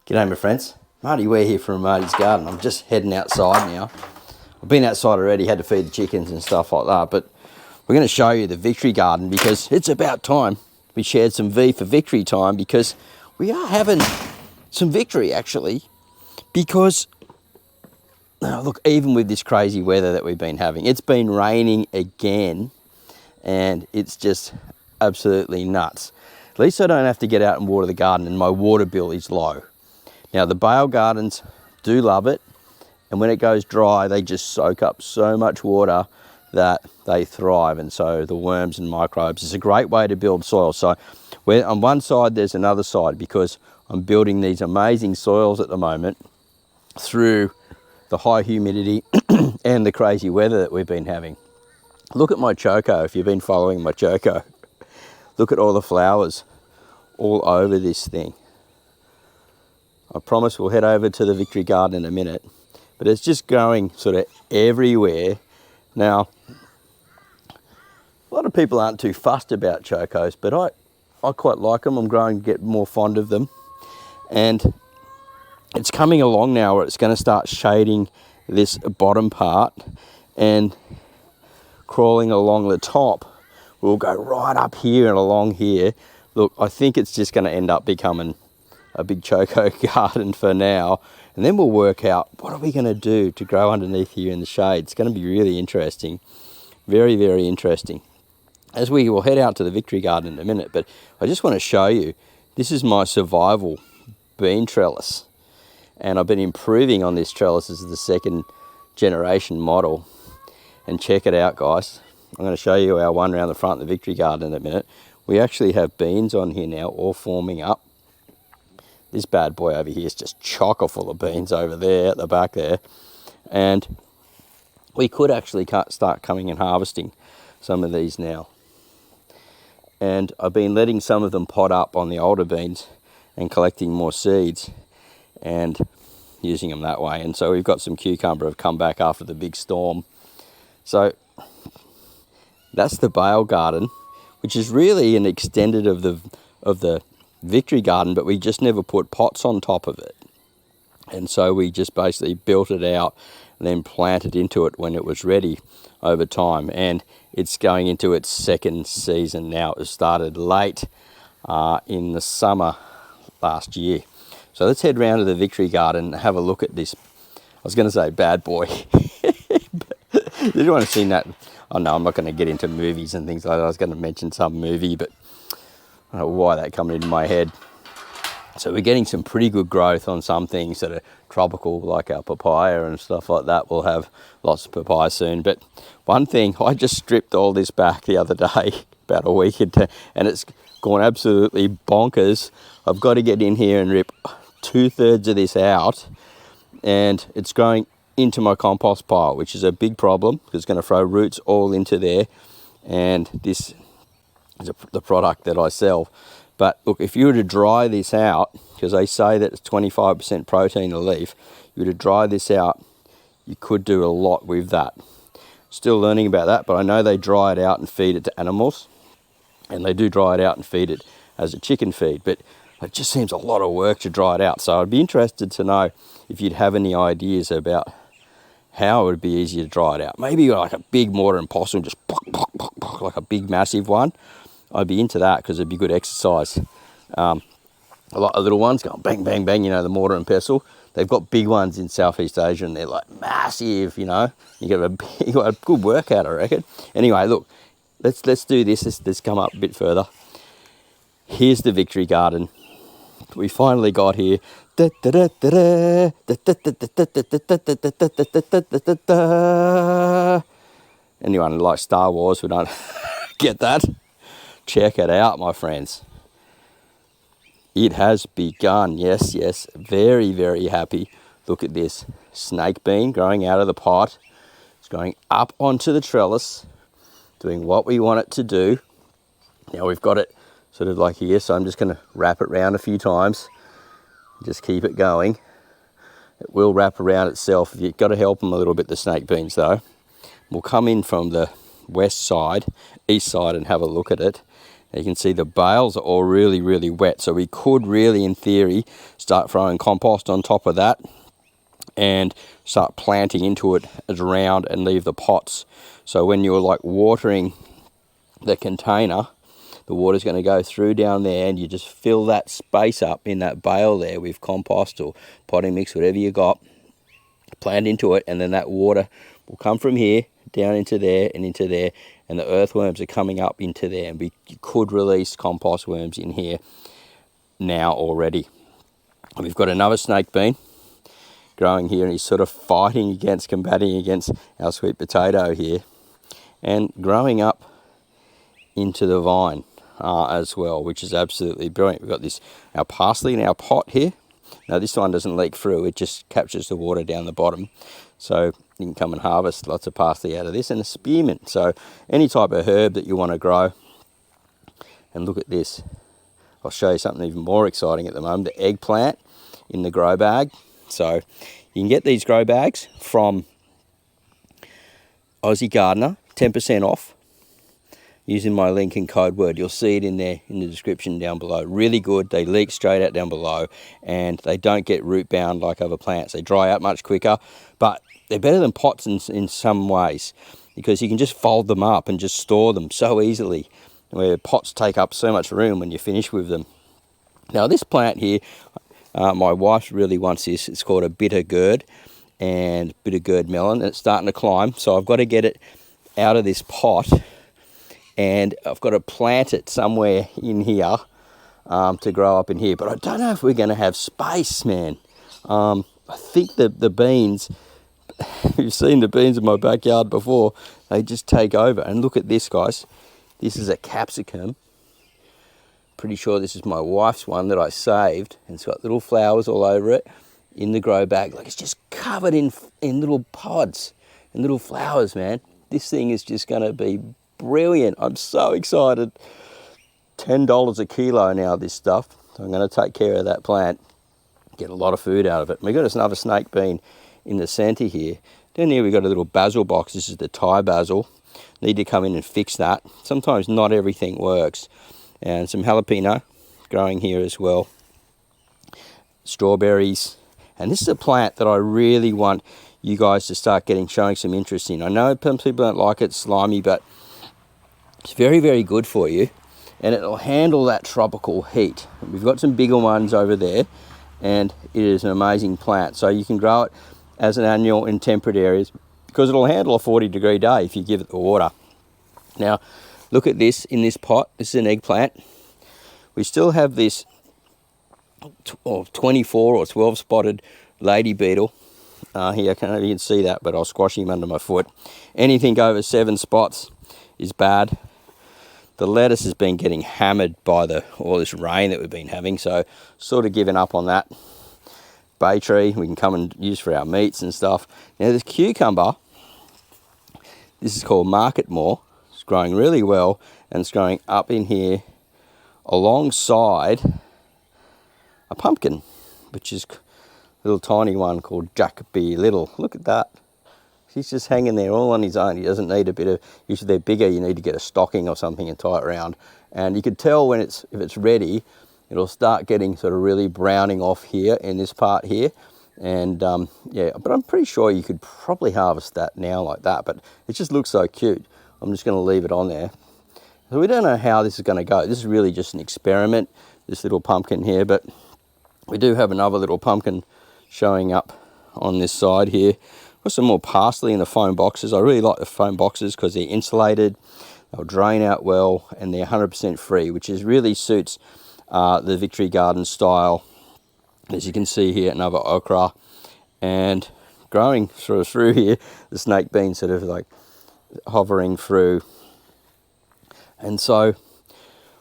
G'day my friends, Marty Ware here from Marty's Garden. I'm just heading outside now. I've been outside already, had to feed the chickens and stuff like that, but we're going to show you the Victory Garden because it's about time we shared some V for Victory time, because we are having some victory actually, because look, even with this crazy weather that we've been having, it's been raining again and it's just absolutely nuts. At least I don't have to get out and water the garden and my water bill is low. Now the bale gardens do love it, and when it goes dry they just soak up so much water that they thrive, and so the worms and microbes is a great way to build soil. So where on one side there's another side, because I'm building these amazing soils at the moment through the high humidity and the crazy weather that we've been having. Look at my choco, if you've been following my choco. Look at all the flowers all over this thing. I promise we'll head over to the Victory Garden in a minute, but it's just growing sort of everywhere. Now, a lot of people aren't too fussed about chocos, but I quite like them. I'm growing to get more fond of them. And it's coming along now where it's going to start shading this bottom part, and crawling along the top will go right up here and along here. Look, I think it's just going to end up becoming a big choco garden for now, and then we'll work out what are we going to do to grow underneath here in the shade. It's going to be really interesting, very, very interesting, as we will head out to the Victory Garden in a minute. But I just want to show you, this is my survival bean trellis, and I've been improving on this trellis as the second generation model. And check it out, guys. I'm going to show you our one around the front of the Victory Garden in a minute. We actually have beans on here now, all forming up. This bad boy over here is just chocker full of beans over there at the back there. And we could actually start coming and harvesting some of these now. And I've been letting some of them pot up on the older beans and collecting more seeds and using them that way. And so we've got some cucumber have come back after the big storm. So that's the bale garden, which is really an extended of the Victory Garden, but we just never put pots on top of it. And so we just basically built it out and then planted into it when it was ready over time. And it's going into its second season now. It started late in the summer last year. So let's head round to the Victory Garden and have a look at this. I was going to say bad boy. Did you want to see that? Oh no, I'm not going to get into movies and things like that. I was going to mention some movie, but I don't know why that coming into my head. So we're getting some pretty good growth on some things that are tropical, like our papaya and stuff like that. We'll have lots of papaya soon. But one thing, I just stripped all this back the other day, about a week ago, and it's gone absolutely bonkers. I've got to get in here and rip 2/3 of this out, and it's going into my compost pile, which is a big problem because it's going to throw roots all into there. And this is the product that I sell. But look, if you were to dry this out, because they say that it's 25% protein a leaf, you were to dry this out, you could do a lot with that. Still learning about that, but I know they dry it out and feed it to animals, and they do dry it out and feed it as a chicken feed, but it just seems a lot of work to dry it out. So I'd be interested to know if you'd have any ideas about how it would be easier to dry it out. Maybe like a big mortar and pestle, just like a big massive one. I'd be into that because it'd be good exercise. A lot of little ones going bang, bang, bang, you know, the mortar and pestle. They've got big ones in Southeast Asia and they're like massive, you know. You get a good workout, I reckon. Anyway, look, let's do this. Let's come up a bit further. Here's the Victory Garden. We finally got here. Anyone who likes Star Wars, we don't get that. Check it out, my friends. It has begun. Yes, yes. Very, very happy. Look at this snake bean growing out of the pot. It's going up onto the trellis, doing what we want it to do. Now we've got it sort of like here, so I'm just going to wrap it around a few times. Just keep it going. It will wrap around itself. You've got to help them a little bit, the snake beans though. We'll come in from the west side, east side, and have a look at it. You can see the bales are all really, really wet. So we could really, in theory, start throwing compost on top of that and start planting into it as round and leave the pots. So when you're like watering the container, the water's going to go through down there, and you just fill that space up in that bale there with compost or potting mix, whatever you got, plant into it, and then that water will come from here down into there and into there, and the earthworms are coming up into there, and you could release compost worms in here now already. And we've got another snake bean growing here, and he's sort of combating against our sweet potato here, and growing up into the vine as well, which is absolutely brilliant. We've got our parsley in our pot here. Now this one doesn't leak through, it just captures the water down the bottom. So you can come and harvest lots of parsley out of this, and a spearmint. So any type of herb that you want to grow. And look at this. I'll show you something even more exciting at the moment, the eggplant in the grow bag. So you can get these grow bags from Aussie Gardener, 10% off, using my link and code word. You'll see it in there in the description down below. Really good. They leak straight out down below, and they don't get root bound like other plants. They dry out much quicker, but they're better than pots in some ways, because you can just fold them up and just store them so easily, where pots take up so much room when you finish with them. Now this plant here, my wife really wants this. It's called a bitter gourd melon, and it's starting to climb. So I've got to get it out of this pot, and I've got to plant it somewhere in here to grow up in here. But I don't know if we're going to have space, man. I think the beans, you've seen the beans in my backyard before, they just take over. And look at this, guys. This is a capsicum. Pretty sure this is my wife's one that I saved, and it's got little flowers all over it in the grow bag. Like, it's just covered in little pods and little flowers, man. This thing is just going to be brilliant. I'm so excited. $10 a kilo now, this stuff. So I'm going to take care of that plant, get a lot of food out of it. We've got another snake bean in the centre here. Down here we've got a little basil box. This is the Thai basil. Need to come in and fix that. Sometimes not everything works. And some jalapeno growing here as well. Strawberries. And this is a plant that I really want you guys to start showing some interest in. I know some people don't like it, slimy, but it's very, very good for you, and it'll handle that tropical heat. We've got some bigger ones over there, and it is an amazing plant. So you can grow it as an annual in temperate areas, because it'll handle a 40-degree day if you give it the water. Now, look at this in this pot. This is an eggplant. We still have this 24 or 12 spotted lady beetle here. I can't know if you can see that, but I'll squash him under my foot. Anything over 7 spots is bad. The lettuce has been getting hammered by all this rain that we've been having, so sort of given up on that. Bay tree we can come and use for our meats and stuff. Now this cucumber, this is called Marketmore. It's growing really well, and it's growing up in here alongside a pumpkin, which is a little tiny one called Jack B. Little. Look at that. He's just hanging there all on his own. He doesn't need a bit of, usually they're bigger, you need to get a stocking or something and tie it around. And you can tell when if it's ready, it'll start getting sort of really browning off here in this part here. And yeah, but I'm pretty sure you could probably harvest that now like that, but it just looks so cute. I'm just going to leave it on there. So we don't know how this is going to go. This is really just an experiment, this little pumpkin here, but we do have another little pumpkin showing up on this side here. Got some more parsley in the foam boxes. I really like the foam boxes because they're insulated, they'll drain out well, and they're 100% free, which really suits the Victory Garden style. As you can see here, another okra, and growing sort of through here, the snake bean sort of like hovering through. And so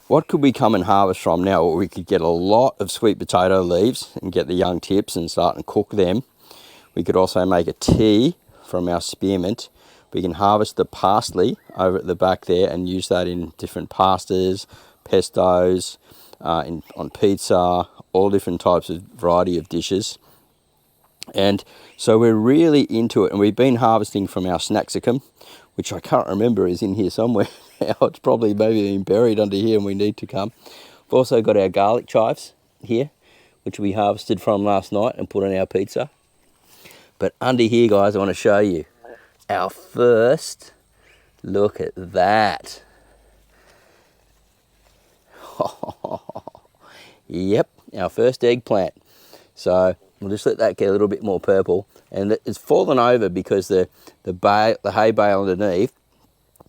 what could we come and harvest from now? Well, we could get a lot of sweet potato leaves and get the young tips and start and cook them. We could also make a tea from our spearmint. We can harvest the parsley over at the back there and use that in different pastas, pestos, on pizza, all different types of variety of dishes. And so we're really into it, and we've been harvesting from our snaxicum, which I can't remember is in here somewhere now. It's probably maybe been buried under here and we need to come. We've also got our garlic chives here, which we harvested from last night and put on our pizza. But under here, guys, I want to show you our first, look at that. Yep, our first eggplant. So we'll just let that get a little bit more purple. And it's fallen over because the hay bale underneath,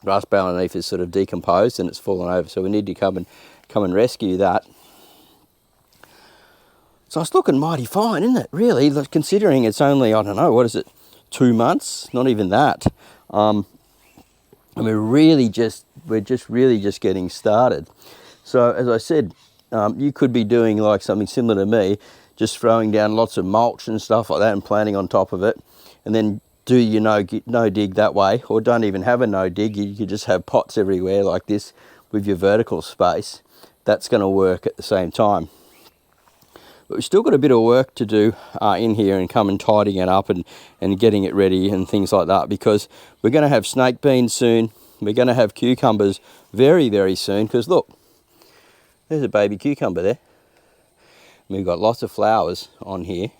grass bale underneath, is sort of decomposed and it's fallen over. So we need to come and rescue that. So it's looking mighty fine, isn't it? Really, considering it's only, I don't know, what is it, 2 months? Not even that. And we're really just getting started. So as I said, you could be doing like something similar to me, just throwing down lots of mulch and stuff like that and planting on top of it, and then do your no dig that way, or don't even have a no dig. You could just have pots everywhere like this with your vertical space. That's going to work at the same time. But we've still got a bit of work to do in here, and come and tidying it up and getting it ready and things like that, because we're going to have snake beans soon. We're going to have cucumbers very, very soon, because look, there's a baby cucumber there. We've got lots of flowers on here.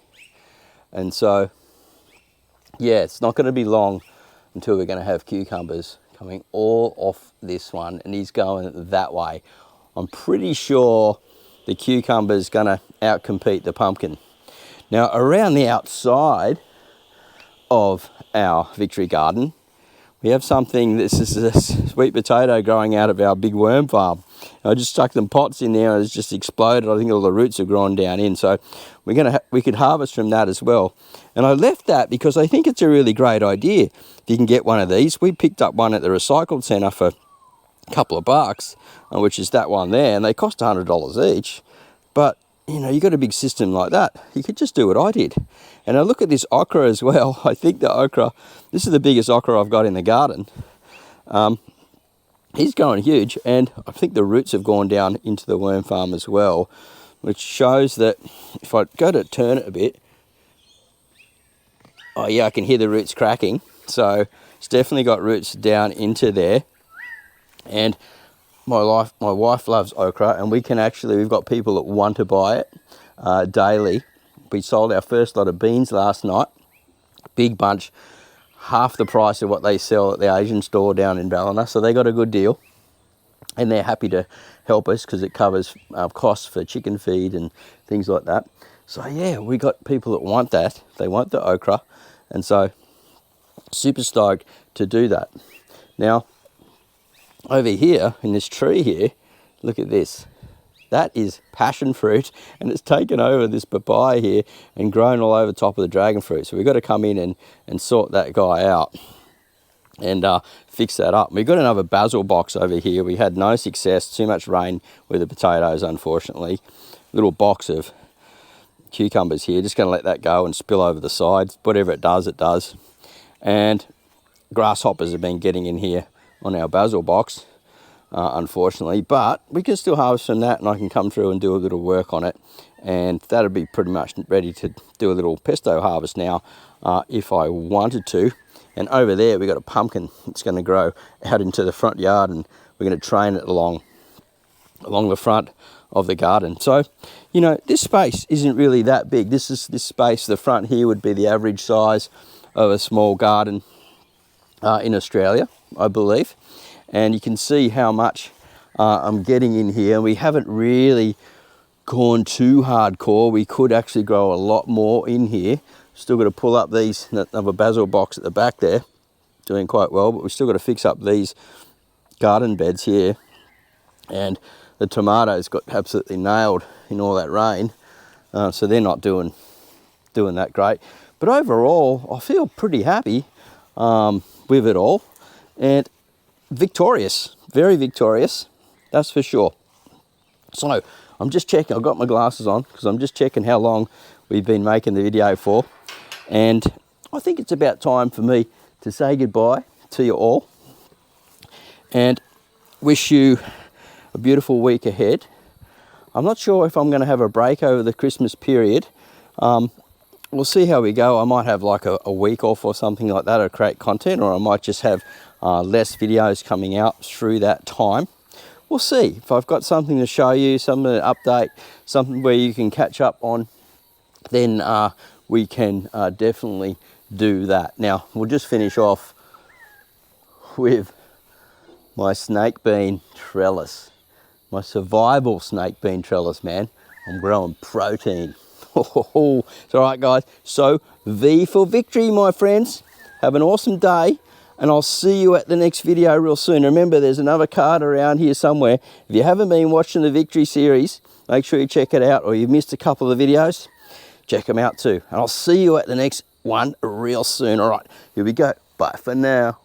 And so, yeah, it's not going to be long until we're going to have cucumbers coming all off this one, and he's going that way. I'm pretty sure the cucumber's going to outcompete the pumpkin. Now, around the outside of our Victory garden, we have something. This is a sweet potato growing out of our big worm farm. I just stuck them pots in there and it's just exploded. I think all the roots have grown down in. So we could harvest from that as well. And I left that because I think it's a really great idea. If you can get one of these, we picked up one at the recycled centre for a couple of bucks, which is that one there, and they cost $100 each. But you know, you got a big system like that, you could just do what I did. And I look at this okra as well. I think the okra, this is the biggest okra I've got in the garden. He's growing huge, and I think the roots have gone down into the worm farm as well, which shows that if I go to turn it a bit, oh yeah, I can hear the roots cracking. So it's definitely got roots down into there. And my wife loves okra, and we've got people that want to buy it daily. We sold our first lot of beans last night, big bunch, half the price of what they sell at the Asian store down in Ballina, so they got a good deal, and they're happy to help us because it covers costs for chicken feed and things like that. So yeah, we got people that want that. They want the okra, and so super stoked to do that. Now, over here in this tree here, look at this. That is passion fruit, and it's taken over this papaya here and grown all over top of the dragon fruit. So we've got to come in and sort that guy out and fix that up. We've got another basil box over here. We had no success, too much rain with the potatoes, unfortunately. Little box of cucumbers here, just going to let that go and spill over the sides. Whatever it does, it does. And grasshoppers have been getting in here on our basil box, unfortunately, but we can still harvest from that, and I can come through and do a little work on it, and that'll be pretty much ready to do a little pesto harvest now if I wanted to. And over there we got a pumpkin that's going to grow out into the front yard, and we're going to train it along the front of the garden. So, you know, this space isn't really that big. This space, the front here, would be the average size of a small garden in Australia, I believe. And you can see how much I'm getting in here. We haven't really gone too hardcore. We could actually grow a lot more in here. Still got to pull up these, another basil box at the back there, doing quite well, but we've still got to fix up these garden beds here. And the tomatoes got absolutely nailed in all that rain, so they're not doing that great. But overall, I feel pretty happy with it all, and victorious, very victorious, that's for sure. So I'm just checking, I've got my glasses on because I'm just checking how long we've been making the video for, and I think it's about time for me to say goodbye to you all and wish you a beautiful week ahead. I'm not sure if I'm going to have a break over the Christmas period. We'll see how we go. I might have like a week off or something like that, or create content, or I might just have less videos coming out through that time. We'll see if I've got something to show you, something to update, something where you can catch up on, then we can definitely do that. Now, we'll just finish off with my snake bean trellis, my survival snake bean trellis, man. I'm growing protein. It's all right, guys. So, V for victory, my friends. Have an awesome day, and I'll see you at the next video real soon. Remember, there's another card around here somewhere. If you haven't been watching the Victory series, make sure you check it out, or you've missed a couple of the videos, check them out too. And I'll see you at the next one real soon. All right, here we go. Bye for now.